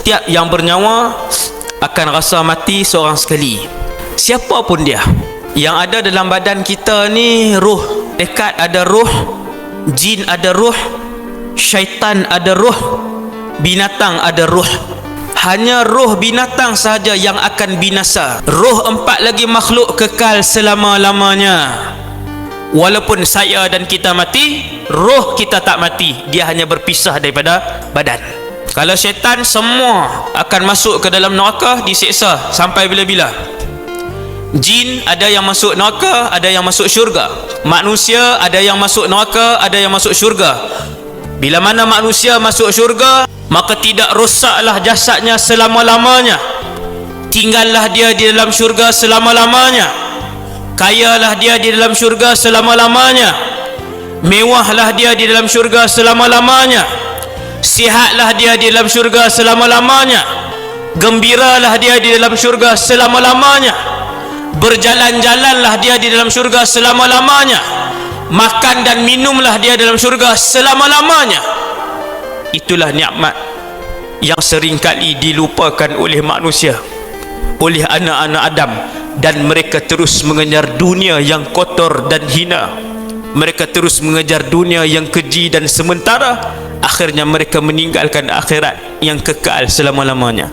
setiap yang bernyawa akan rasa mati seorang sekali. Siapa pun dia. Yang ada dalam badan kita ni roh. Dekat ada roh, jin ada roh, syaitan ada roh, binatang ada roh. Hanya roh binatang sahaja yang akan binasa. Roh empat lagi makhluk kekal selama-lamanya. Walaupun saya dan kita mati, roh kita tak mati. Dia hanya berpisah daripada badan. Kalau syaitan, semua akan masuk ke dalam neraka, diseksa sampai bila-bila. Jin ada yang masuk neraka, ada yang masuk syurga. Manusia ada yang masuk neraka, ada yang masuk syurga. Bila mana manusia masuk syurga, maka tidak rosaklah jasadnya selama-lamanya. Tinggallah dia di dalam syurga selama-lamanya. Kayalah dia di dalam syurga selama-lamanya. Mewahlah dia di dalam syurga selama-lamanya. Sihatlah dia di dalam syurga selama-lamanya. Gembiralah dia di dalam syurga selama-lamanya. Berjalan-jalanlah dia di dalam syurga selama-lamanya. Makan dan minumlah dia dalam syurga selama-lamanya. Itulah nikmat yang seringkali dilupakan oleh manusia, oleh anak-anak Adam, dan mereka terus mengejar dunia yang kotor dan hina. Mereka terus mengejar dunia yang keji dan sementara. Akhirnya mereka meninggalkan akhirat yang kekal selama-lamanya.